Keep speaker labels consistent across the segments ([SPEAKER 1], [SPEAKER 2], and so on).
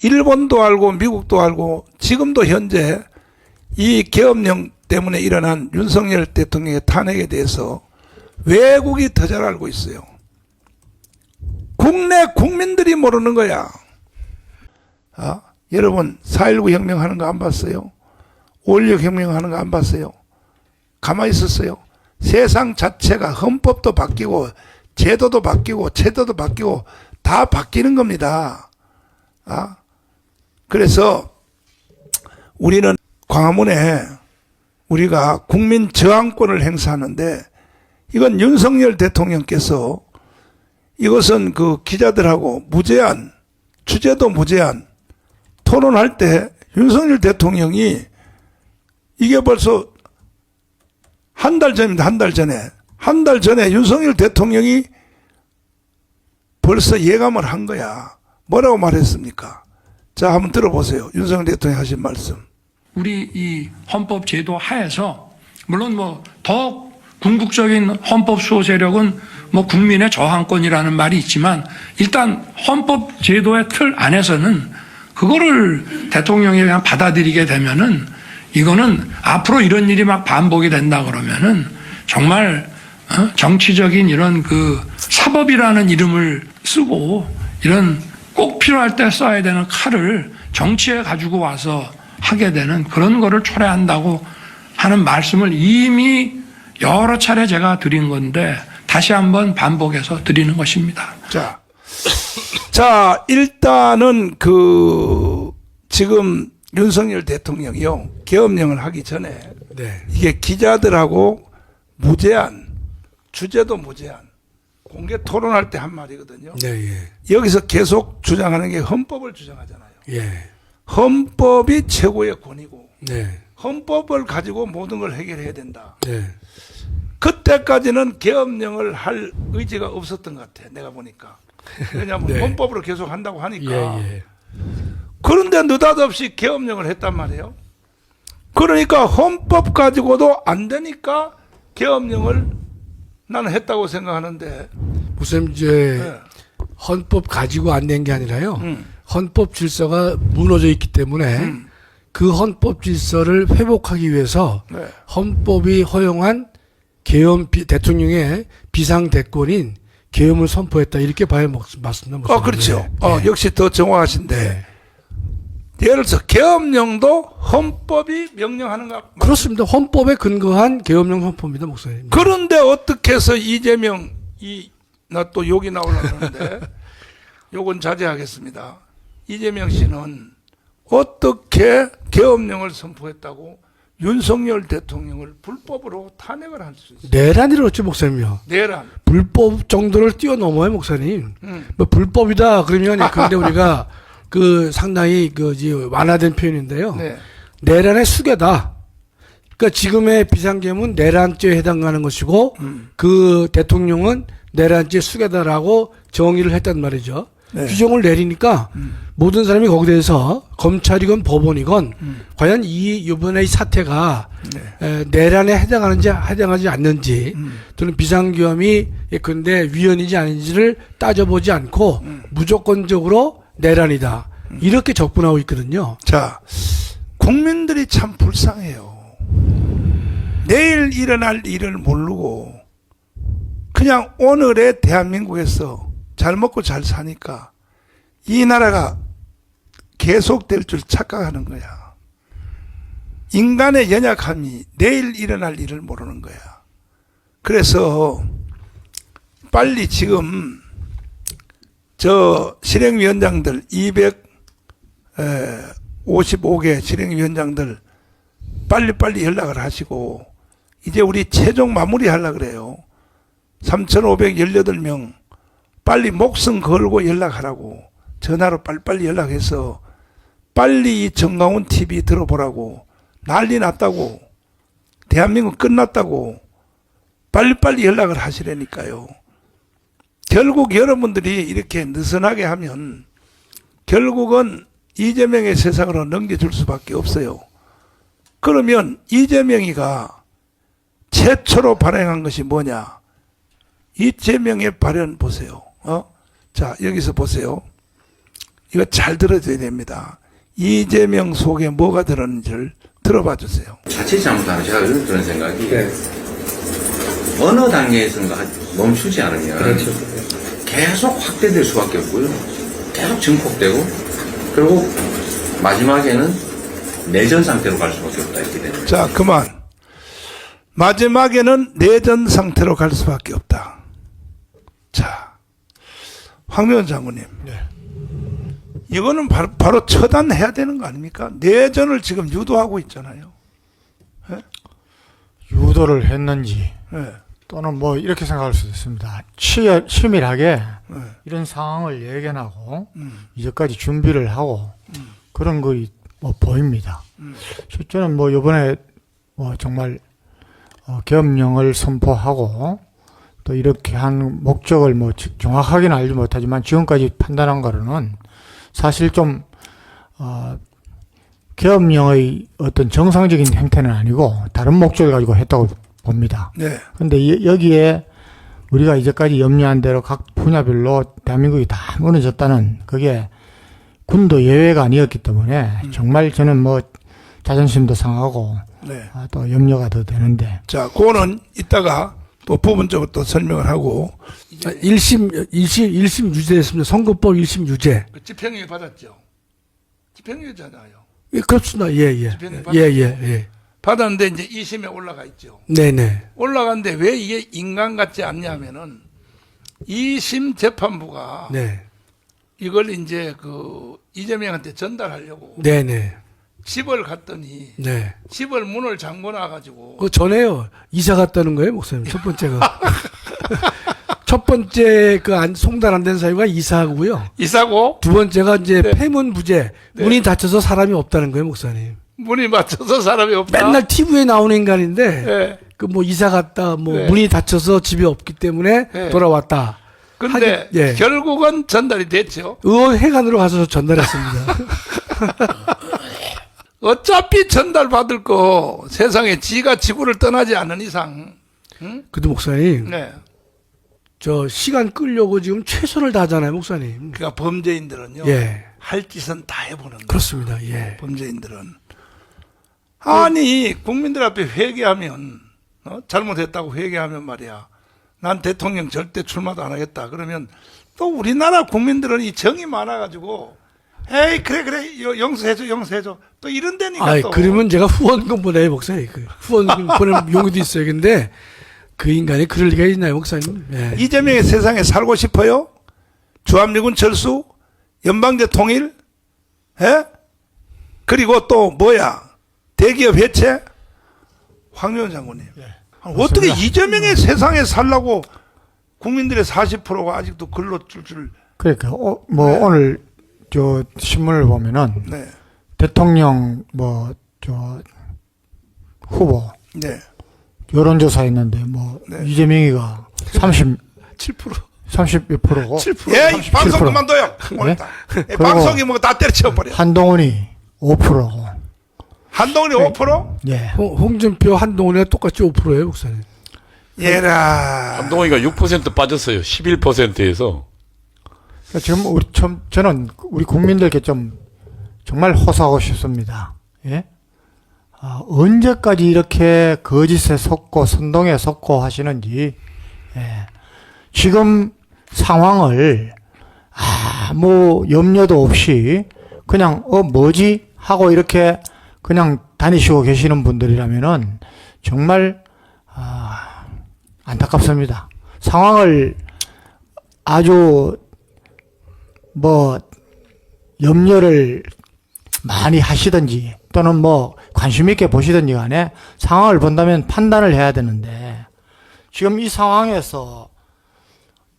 [SPEAKER 1] 일본도 알고 미국도 알고 지금도 현재 이 계엄령 때문에 일어난 윤석열 대통령의 탄핵에 대해서 외국이 더 잘 알고 있어요. 국내 국민들이 모르는 거야. 여러분 4.19 혁명 하는 거 안 봤어요? 5.16 혁명 하는 거 안 봤어요? 가만히 있었어요? 세상 자체가 헌법도 바뀌고 제도도 바뀌고 체도도 바뀌고 다 바뀌는 겁니다. 그래서 우리는 광화문에 우리가 국민 저항권을 행사하는데 이건 윤석열 대통령께서 이것은 그 기자들하고 무제한, 주제도 무제한 토론할 때 윤석열 대통령이 이게 벌써 한 달 전입니다. 한 달 전에 윤석열 대통령이 벌써 예감을 한 거야. 뭐라고 말했습니까? 자, 한번 들어보세요. 윤석열 대통령이 하신 말씀.
[SPEAKER 2] 우리 이 헌법 제도 하에서 물론 뭐 더 궁극적인 헌법 수호 세력은 뭐 국민의 저항권이라는 말이 있지만 일단 헌법 제도의 틀 안에서는 그거를 대통령이 그냥 받아들이게 되면은 이거는 앞으로 이런 일이 막 반복이 된다 그러면은 정말 정치적인 이런 그 사법이라는 이름을 쓰고 이런 꼭 필요할 때 써야 되는 칼을 정치에 가지고 와서 하게 되는 그런 거를 초래한다고 하는 말씀을 이미 여러 차례 제가 드린 건데 다시 한번 반복해서 드리는 것입니다.
[SPEAKER 1] 자, 일단은 지금 윤석열 대통령이요, 계엄령을 하기 전에 이게 기자들하고 무제한, 주제도 무제한, 공개 토론할 때 한 말이거든요. 여기서 계속 주장하는 게 헌법을 주장하잖아요. 헌법이 최고의 권위고 헌법을 가지고 모든 걸 해결해야 된다. 그때까지는 계엄령을 할 의지가 없었던 것 같아. 내가 보니까. 왜냐하면 헌법으로 계속 한다고 하니까. 그런데 느닷없이 계엄령을 했단 말이에요. 그러니까 헌법 가지고도 안 되니까 계엄령을 나는 했다고 생각하는데.
[SPEAKER 3] 무슨 이제 헌법 가지고 안 된 게 아니라요. 헌법 질서가 무너져 있기 때문에 그 헌법 질서를 회복하기 위해서 헌법이 허용한 대통령의 비상대권인 계엄을 선포했다. 이렇게 봐야 맞습니다.
[SPEAKER 1] 그렇죠. 역시 더 정확하신데. 예를 들어서 계엄령도 헌법이 명령하는 거
[SPEAKER 3] 그렇습니다. 헌법에 근거한 계엄령 선포입니다, 목사님.
[SPEAKER 1] 그런데 어떻게 해서 이재명 나 또 욕이 나오려고 하는데 욕은 자제하겠습니다. 이재명 씨는 어떻게 계엄령을 선포했다고 윤석열 대통령을 불법으로 탄핵을 할 수 있어요?
[SPEAKER 3] 내란이라 그랬죠, 목사님이요.
[SPEAKER 1] 내란.
[SPEAKER 3] 불법 정도를 뛰어넘어요, 목사님. 뭐 불법이다 그러면 그런데 우리가 상당히 완화된 표현인데요. 내란의 수괴다. 그러니까 지금의 비상계엄은 내란죄에 해당하는 것이고 그 대통령은 내란죄 수괴다라고 정의를 했단 말이죠. 규정을 내리니까 모든 사람이 거기에 대해서 검찰이건 법원이건 과연 이번에 이 사태가 내란에 해당하지 않는지 또는 비상계엄이 근데 위헌이지 아닌지를 따져보지 않고 무조건적으로 내란이다. 이렇게 접근하고 있거든요.
[SPEAKER 1] 자, 국민들이 참 불쌍해요. 내일 일어날 일을 모르고 그냥 오늘의 대한민국에서 잘 먹고 잘 사니까 이 나라가 계속될 줄 착각하는 거야. 인간의 연약함이 내일 일어날 일을 모르는 거야. 그래서 빨리 지금 실행위원장들 255개 실행위원장들 빨리빨리 연락을 하시고 이제 우리 최종 마무리 하려고 그래요. 3,518명 빨리 목숨 걸고 연락하라고 전화로 빨리빨리 연락해서 빨리 이 정강훈 TV 들어보라고 난리 났다고 대한민국 끝났다고 빨리빨리 연락을 하시라니까요. 결국 여러분들이 이렇게 느슨하게 하면 결국은 이재명의 세상으로 넘겨줄 수밖에 없어요. 그러면 이재명이가 최초로 발행한 것이 뭐냐? 이재명의 발언 보세요. 자, 여기서 보세요. 이거 잘 들어줘야 됩니다. 이재명 속에 뭐가 들었는지를 들어봐 주세요.
[SPEAKER 4] 자칫 잘못하면 제가 그런 생각이 어느 단계에선가 멈추지 않으면 계속 확대될 수밖에 없고요. 계속 증폭되고 결국 마지막에는 내전 상태로 갈 수밖에 없다 이렇게 되는 거예요.
[SPEAKER 1] 자, 그만. 마지막에는 내전 상태로 갈 수밖에 없다. 자, 황교안 장군님. 이거는 바로 처단해야 되는 거 아닙니까? 내전을 지금 유도하고 있잖아요.
[SPEAKER 5] 유도를 했는지
[SPEAKER 1] 네.
[SPEAKER 5] 또는 뭐 이렇게 생각할 수도 있습니다. 치밀하게 이런 상황을 예견하고 이제까지 준비를 하고 그런 거 뭐 보입니다. 실제는 뭐 이번에 뭐 정말 계엄령을 선포하고 또 이렇게 한 목적을 뭐 정확하게는 알지 못하지만 지금까지 판단한 거로는 사실 좀 계엄령의 어떤 정상적인 행태는 아니고 다른 목적을 가지고 했다고 봅니다.
[SPEAKER 1] 네.
[SPEAKER 5] 근데 여기에 우리가 이제까지 염려한 대로 각 분야별로 대한민국이 다 무너졌다는 그게 군도 예외가 아니었기 때문에 정말 저는 뭐 자존심도 상하고
[SPEAKER 1] 네.
[SPEAKER 5] 또 염려가 더 되는데.
[SPEAKER 1] 자, 그거는 이따가 또 부분적으로 또 설명을 하고.
[SPEAKER 3] 1심 유죄했습니다. 선거법 1심 유죄.
[SPEAKER 1] 그 집행유예 받았죠. 집행유예잖아요.
[SPEAKER 3] 예, 그렇습니다. 예, 예.
[SPEAKER 1] 집행유예
[SPEAKER 3] 예.
[SPEAKER 1] 받았는데 이제 2심에 올라가 있죠.
[SPEAKER 3] 네네.
[SPEAKER 1] 올라갔는데 왜 이게 인간 같지 않냐면은 2심 재판부가
[SPEAKER 3] 네.
[SPEAKER 1] 이걸 이제 그 이재명한테 전달하려고
[SPEAKER 3] 네네.
[SPEAKER 1] 집을 갔더니
[SPEAKER 3] 네.
[SPEAKER 1] 집을 문을 잠궈 놔가지고
[SPEAKER 3] 그 전에요. 이사 갔다는 거예요, 목사님. 첫 번째가. 첫 번째 송달 안 된 사유가 이사하고요.
[SPEAKER 1] 이사고
[SPEAKER 3] 두 번째가 이제
[SPEAKER 1] 네.
[SPEAKER 3] 폐문 부재.
[SPEAKER 1] 네.
[SPEAKER 3] 문이 닫혀서 사람이 없다는 거예요, 목사님.
[SPEAKER 1] 문이 맞춰서 사람이 없다.
[SPEAKER 3] 맨날 TV에 나오는 인간인데
[SPEAKER 1] 네.
[SPEAKER 3] 그 뭐 이사 갔다 뭐
[SPEAKER 1] 네.
[SPEAKER 3] 문이 닫혀서 집에 없기 때문에
[SPEAKER 1] 네.
[SPEAKER 3] 돌아왔다.
[SPEAKER 1] 근데
[SPEAKER 3] 예.
[SPEAKER 1] 결국은 전달이 됐죠.
[SPEAKER 3] 의원회관으로 가서 전달했습니다.
[SPEAKER 1] 어차피 전달받을 거 세상에 지가 지구를 떠나지 않은 이상. 응?
[SPEAKER 3] 근데 목사님,
[SPEAKER 1] 네.
[SPEAKER 3] 저 시간 끌려고 지금 최선을 다하잖아요, 목사님.
[SPEAKER 1] 그러니까 범죄인들은요.
[SPEAKER 3] 예.
[SPEAKER 1] 할 짓은 다 해보는 거예요.
[SPEAKER 3] 그렇습니다. 예.
[SPEAKER 1] 범죄인들은. 아니 국민들 앞에 회개하면 잘못했다고 회개하면 말이야. 난 대통령 절대 출마도 안 하겠다. 그러면 또 우리나라 국민들은 이 정이 많아가지고 에이 그래 용서해줘 또 이런 데니까
[SPEAKER 3] 아,
[SPEAKER 1] 또.
[SPEAKER 3] 그러면 제가 후원금 보내요, 목사님. 후원금 보내는 용기도 있어요. 근데 그 인간이 그럴 리가 있나요, 목사님? 예.
[SPEAKER 1] 이재명이 세상에 살고 싶어요? 주한미군 철수? 연방제 통일? 예? 그리고 또 뭐야? 대기업 해체? 황교안 장군님. 어떻게 이재명의 세상에 살라고 국민들의 40%가 아직도 글로 줄줄.
[SPEAKER 5] 그러니까 뭐
[SPEAKER 1] 네.
[SPEAKER 5] 오늘 저 신문을 보면은
[SPEAKER 1] 네.
[SPEAKER 5] 대통령 뭐 저 후보
[SPEAKER 1] 네.
[SPEAKER 5] 여론조사 했는데 뭐
[SPEAKER 1] 네.
[SPEAKER 5] 이재명이가
[SPEAKER 3] 7%.
[SPEAKER 5] 30몇 프로고
[SPEAKER 3] 7%.
[SPEAKER 1] 예, 이 방송
[SPEAKER 5] 37%.
[SPEAKER 1] 그만둬요. 오늘
[SPEAKER 5] 네?
[SPEAKER 1] 다.
[SPEAKER 5] 그리고
[SPEAKER 1] 방송이 뭐 다 때려쳐버려.
[SPEAKER 5] 한동훈이 5%고.
[SPEAKER 1] 한동훈이 5%?
[SPEAKER 5] 예.
[SPEAKER 3] 홍준표, 한동훈이가 똑같이 5%예요, 목사님.
[SPEAKER 1] 예라.
[SPEAKER 6] 한동훈이가 6% 빠졌어요. 11%에서.
[SPEAKER 5] 그러니까 지금 저는 우리 국민들께 좀 정말 호소하고 싶습니다. 예? 언제까지 이렇게 거짓에 속고 선동에 속고 하시는지. 예. 지금 상황을 아무 염려도 없이 그냥 뭐지 하고 이렇게 그냥 다니시고 계시는 분들이라면은 정말 안타깝습니다. 상황을 아주 뭐 염려를 많이 하시든지 또는 뭐 관심 있게 보시든지 간에 상황을 본다면 판단을 해야 되는데 지금 이 상황에서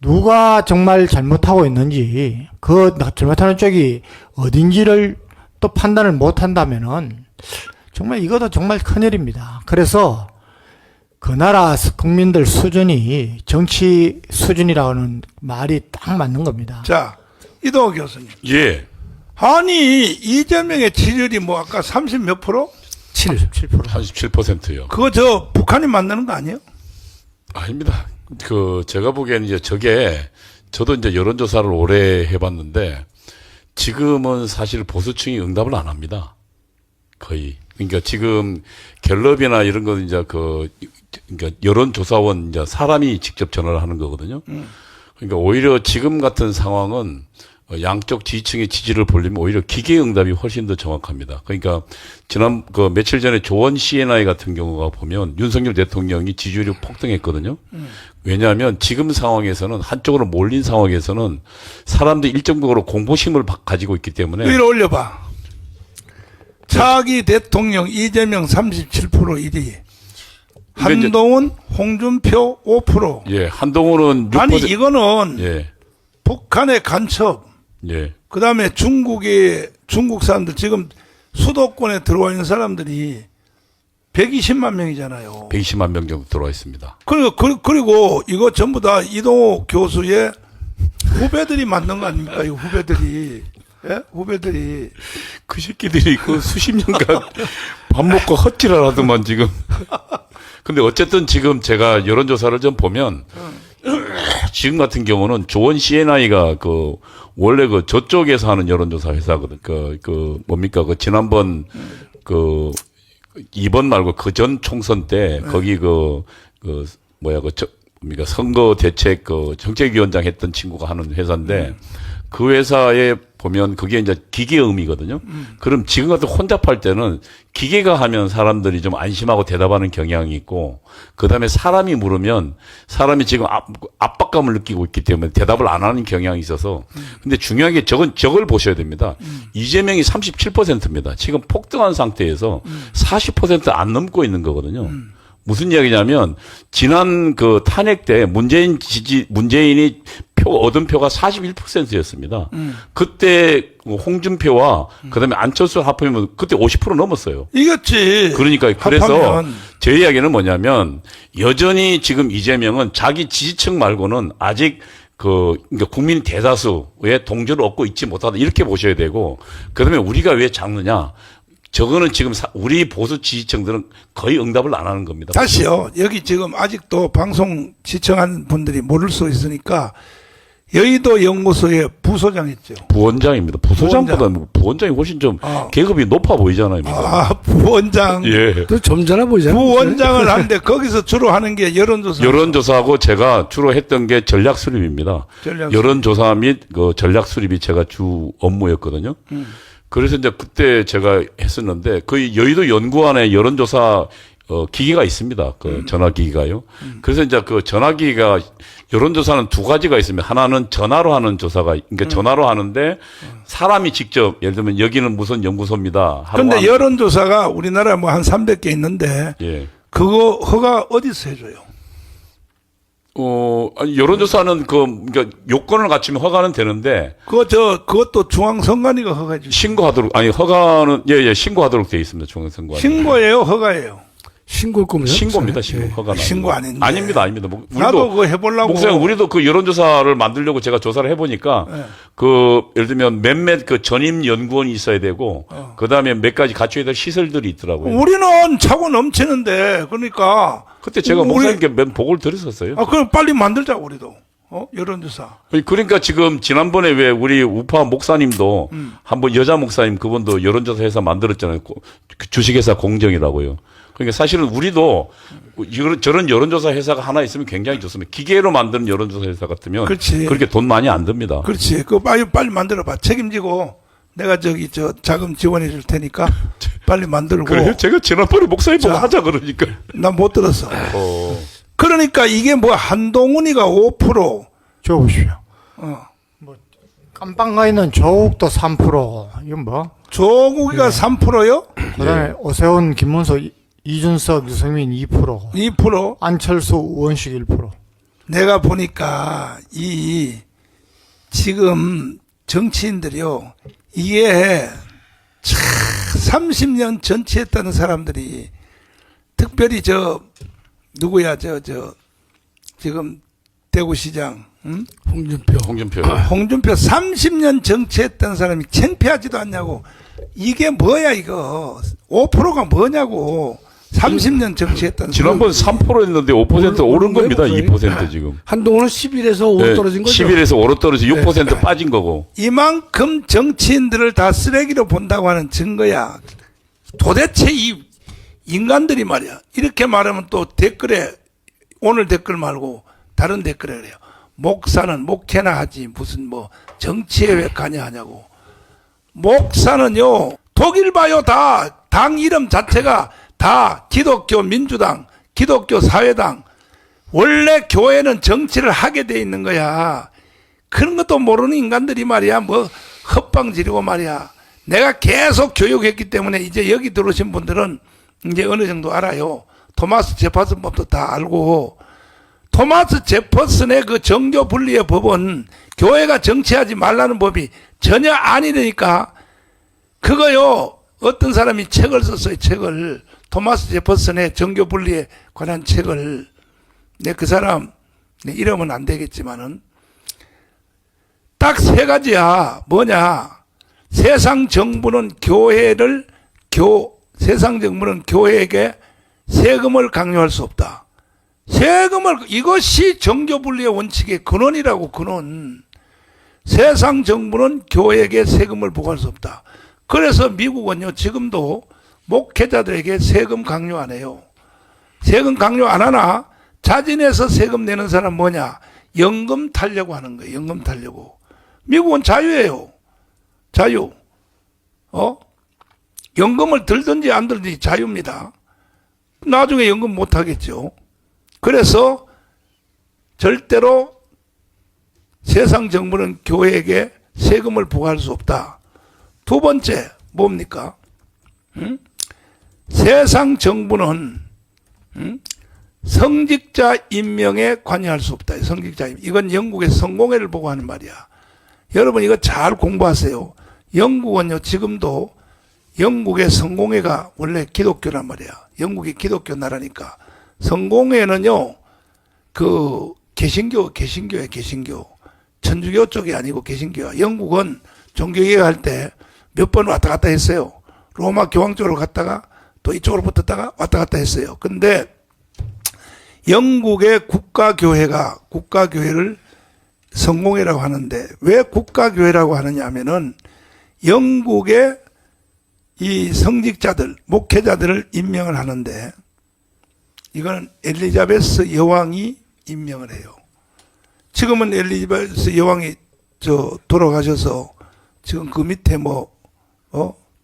[SPEAKER 5] 누가 정말 잘못하고 있는지 그 잘못하는 쪽이 어딘지를 또 판단을 못 한다면은 정말 이것도 정말 큰일입니다. 그래서 그 나라 국민들 수준이 정치 수준이라는 말이 딱 맞는 겁니다.
[SPEAKER 1] 자, 이동호 교수님.
[SPEAKER 6] 예.
[SPEAKER 1] 아니, 이재명의 지지율이 뭐 아까 30 몇 프로?
[SPEAKER 5] 7%.
[SPEAKER 6] 37%요.
[SPEAKER 1] 그거 저 북한이 만드는 거 아니에요?
[SPEAKER 6] 아닙니다. 제가 보기에는 이제 저도 이제 여론조사를 오래 해봤는데, 지금은 사실 보수층이 응답을 안 합니다. 거의. 그러니까 지금 갤럽이나 이런 거 이제 그러니까 여론조사원 이제 사람이 직접 전화를 하는 거거든요. 그러니까 오히려 지금 같은 상황은 양쪽 지지층의 지지를 보려면 오히려 기계 응답이 훨씬 더 정확합니다. 그러니까 지난 며칠 전에 조원 CNI 같은 경우가 보면 윤석열 대통령이 지지율이 폭등했거든요. 왜냐하면 지금 상황에서는 한쪽으로 몰린 상황에서는 사람들이 일정적으로 공포심을 가지고 있기 때문에
[SPEAKER 1] 위로 올려봐. 차기 대통령 이재명 37% 1위. 한동훈, 홍준표 5%.
[SPEAKER 6] 예, 한동훈은 6%.
[SPEAKER 1] 아니 이거는
[SPEAKER 6] 예,
[SPEAKER 1] 북한의 간첩.
[SPEAKER 6] 예,
[SPEAKER 1] 그다음에 중국 사람들 지금 수도권에 들어와 있는 사람들이 120만 명이잖아요.
[SPEAKER 6] 120만 명 정도 들어와 있습니다.
[SPEAKER 1] 그리고 이거 전부 다 이동호 교수의 후배들이 만든 거 아닙니까? 이 후배들이. 예? 후배들이.
[SPEAKER 6] 그 새끼들이 그 수십 년간 밥 먹고 헛질을 하더만 지금. 근데 어쨌든 지금 제가 여론조사를 좀 보면 지금 같은 경우는 조원 CNI가 원래 저쪽에서 하는 여론조사 회사거든. 뭡니까? 지난번 이번 말고 그 전 총선 때 거기 선거 대책 정책위원장 했던 친구가 하는 회사인데 그 회사에 보면 그게 이제 기계음이거든요. 그럼 지금 같은 혼잡할 때는 기계가 하면 사람들이 좀 안심하고 대답하는 경향이 있고, 그 다음에 사람이 물으면 사람이 지금 압박감을 느끼고 있기 때문에 대답을 안 하는 경향이 있어서. 근데 중요한 게 저걸 보셔야 됩니다. 이재명이 37%입니다. 지금 폭등한 상태에서 40% 안 넘고 있는 거거든요. 무슨 이야기냐면 지난 탄핵 때 문재인이 얻은 표가 41%였습니다. 그때 홍준표와 그다음에 안철수 합하면 그때 50% 넘었어요.
[SPEAKER 1] 이겼지.
[SPEAKER 6] 그러니까 그래서
[SPEAKER 1] 합하면.
[SPEAKER 6] 제 이야기는 뭐냐면 여전히 지금 이재명은 자기 지지층 말고는 아직 그러니까 국민 대다수의 동조를 얻고 있지 못하다 이렇게 보셔야 되고, 그다음에 우리가 왜 작느냐? 저거는 지금 우리 보수 지지층들은 거의 응답을 안 하는 겁니다.
[SPEAKER 1] 다시요. 여기 지금 아직도 방송 시청하는 분들이 모를 수 있으니까 여의도 연구소의 부소장 했죠.
[SPEAKER 6] 부원장입니다. 부소장보다는 부원장이 훨씬 좀 계급이 높아 보이잖아요.
[SPEAKER 1] 부원장.
[SPEAKER 6] 예.
[SPEAKER 3] 또 점잖아 보이잖아요.
[SPEAKER 1] 부원장을 하는데 거기서 주로 하는 게 여론조사.
[SPEAKER 6] 여론조사하고 제가 주로 했던 게 전략 수립입니다. 여론조사 및 전략 수립이 제가 주 업무였거든요. 그래서 이제 그때 제가 했었는데 그 여의도 연구원에 여론조사 기기가 있습니다. 전화기기가요. 그래서 이제 전화기기가 여론조사는 두 가지가 있습니다. 하나는 전화로 하는 조사가, 그러니까 전화로 하는데 사람이 직접, 예를 들면 여기는 무슨 연구소입니다.
[SPEAKER 1] 그런데 여론조사가 우리나라에 뭐 한 300개 있는데
[SPEAKER 6] 예.
[SPEAKER 1] 그거 허가 어디서 해줘요?
[SPEAKER 6] 여론조사는 그러니까 요건을 갖추면 허가는 되는데.
[SPEAKER 1] 그것도 중앙선관위가 허가해 주죠.
[SPEAKER 6] 신고하도록, 허가는, 신고하도록 되어 있습니다. 중앙선관위.
[SPEAKER 1] 신고예요? 허가예요?
[SPEAKER 3] 신고일 거면
[SPEAKER 6] 신고입니다. 신고. 허가는.
[SPEAKER 1] 신고 아닌데.
[SPEAKER 6] 아닙니다.
[SPEAKER 1] 나도 그거 해보려고.
[SPEAKER 6] 목사님, 우리도 여론조사를 만들려고 제가 조사를 해보니까, 예를 들면 몇몇 전임 연구원이 있어야 되고, 그 다음에 몇 가지 갖춰야 될 시설들이 있더라고요.
[SPEAKER 1] 우리는 차고 넘치는데, 그러니까.
[SPEAKER 6] 그때 제가 목사님께 몇 보고를 드렸었어요.
[SPEAKER 1] 그럼 빨리 만들자, 우리도. 여론조사.
[SPEAKER 6] 그러니까 지금 지난번에 왜 우리 우파 목사님도 한번 여자 목사님 그분도 여론조사 회사 만들었잖아요. 주식회사 공정이라고요. 그러니까 사실은 우리도 저런 여론조사 회사가 하나 있으면 굉장히 좋습니다. 기계로 만드는 여론조사 회사 같으면
[SPEAKER 1] 그렇지.
[SPEAKER 6] 그렇게 돈 많이 안 듭니다.
[SPEAKER 1] 그렇지. 그거 빨리 만들어봐. 책임지고 내가 자금 지원해 줄 테니까 빨리 만들고.
[SPEAKER 6] 그래요? 제가 지난번에 목사님 보고 하자 그러니까.
[SPEAKER 1] 난 못 들었어. 그러니까 이게 한동훈이가 5%.
[SPEAKER 5] 저 보십시오. 깜빵 가 있는 조국도 3%. 이건 뭐?
[SPEAKER 1] 조국이가 3%요?
[SPEAKER 5] 그다음에 오세훈, 김문수, 이준석, 유승민 2%.
[SPEAKER 1] 2%?
[SPEAKER 5] 안철수, 우원식 1%.
[SPEAKER 1] 내가 보니까 지금 정치인들이요, 이게 30년 정치했다는 사람들이 특별히 누구야 지금 대구시장 홍준표 30년 정치했던 사람이 창피하지도 않냐고. 이게 뭐야 이거 5%가 뭐냐고. 30년 정치했던
[SPEAKER 6] 지난번 3%였는데 5% 오른 겁니다. 2% 지금.
[SPEAKER 3] 한동훈은 11에서 5로 떨어진 거죠.
[SPEAKER 6] 11에서 5로 떨어져 6% 빠진 거고.
[SPEAKER 1] 이만큼 정치인들을 다 쓰레기로 본다고 하는 증거야. 도대체 이 인간들이 말이야. 이렇게 말하면 또 댓글에 오늘 댓글 말고 다른 댓글에 그래요. 목사는 목회나 하지 무슨 뭐 정치에 왜 가냐 하냐고. 목사는요 독일 봐요. 다 당 이름 자체가 다 기독교 민주당, 기독교 사회당. 원래 교회는 정치를 하게 돼 있는 거야. 그런 것도 모르는 인간들이 말이야 뭐 헛방 지르고 말이야. 내가 계속 교육했기 때문에 이제 여기 들어오신 분들은 이제 어느 정도 알아요. 토마스 제퍼슨 법도 다 알고, 토마스 제퍼슨의 그 정교 분리의 법은 교회가 정치하지 말라는 법이 전혀 아니니까 그거요. 어떤 사람이 책을 썼어요. 책을. 토마스 제퍼슨의 정교 분리에 관한 책을. 내 그 사람 이름은 안 되겠지만은 딱 세 가지야. 뭐냐? 세상 정부는 세상 정부는 교회에게 세금을 강요할 수 없다. 이것이 정교 분리의 원칙의 근원이라고, 근원. 세상 정부는 교회에게 세금을 부과할 수 없다. 그래서 미국은요, 지금도 목회자들에게 세금 강요 안 해요. 세금 강요 안 하나? 자진해서 세금 내는 사람 뭐냐? 연금 타려고 하는 거예요. 연금 타려고. 미국은 자유예요. 자유. 연금을 들든지 안 들든지 자유입니다. 나중에 연금 못 하겠죠. 그래서 절대로 세상 정부는 교회에게 세금을 부과할 수 없다. 두 번째 뭡니까? 세상 정부는 성직자 임명에 관여할 수 없다. 성직자 임명. 이건 영국의 성공회를 보고 하는 말이야. 여러분 이거 잘 공부하세요. 영국은요 지금도 영국의 성공회가 원래 기독교란 말이야. 영국이 기독교 나라니까 성공회는요 그 개신교에 개신교. 천주교 쪽이 아니고 개신교야. 영국은 종교개혁 할 때 몇 번 왔다 갔다 했어요. 로마 교황 쪽으로 갔다가 또 이쪽으로 붙었다가 왔다 갔다 했어요. 근데 영국의 국가교회를 성공회라고 하는데 왜 국가교회라고 하느냐 하면은 영국의 이 성직자들, 목회자들을 임명을 하는데 이거는 엘리자베스 여왕이 임명을 해요. 지금은 엘리자베스 여왕이 돌아가셔서 지금 그 밑에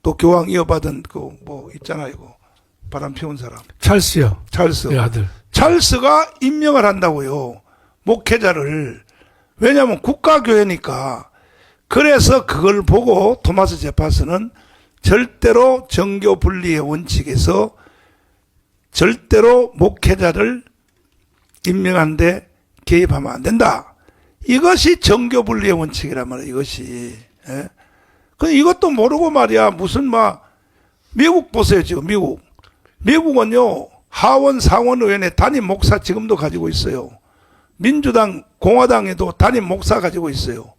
[SPEAKER 1] 또 교황 이어받은 있잖아요. 바람 피운 사람.
[SPEAKER 3] 찰스요.
[SPEAKER 1] 찰스.
[SPEAKER 3] 네, 아들.
[SPEAKER 1] 찰스가 임명을 한다고요. 목회자를. 왜냐하면 국가교회니까. 그래서 그걸 보고 토마스 제퍼슨은 절대로 정교 분리의 원칙에서 절대로 목회자를 임명하는데 개입하면 안 된다. 이것이 정교 분리의 원칙이란 말이에요. 이것이. 예? 근데 이것도 모르고 말이야. 무슨 미국 보세요. 지금 미국은요 하원 상원 의원회 담임 목사 지금도 가지고 있어요. 민주당 공화당에도 담임 목사 가지고 있어요.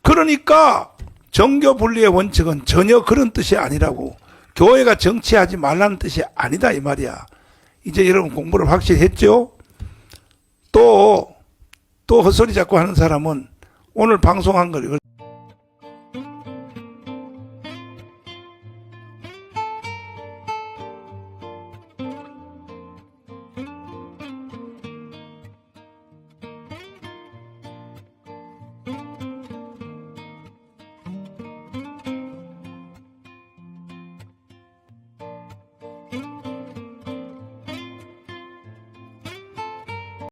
[SPEAKER 1] 그러니까 정교 분리의 원칙은 전혀 그런 뜻이 아니라고. 교회가 정치하지 말라는 뜻이 아니다 이 말이야. 이제 여러분 공부를 확실히 했죠? 또 헛소리 자꾸 하는 사람은 오늘 방송한 걸 이걸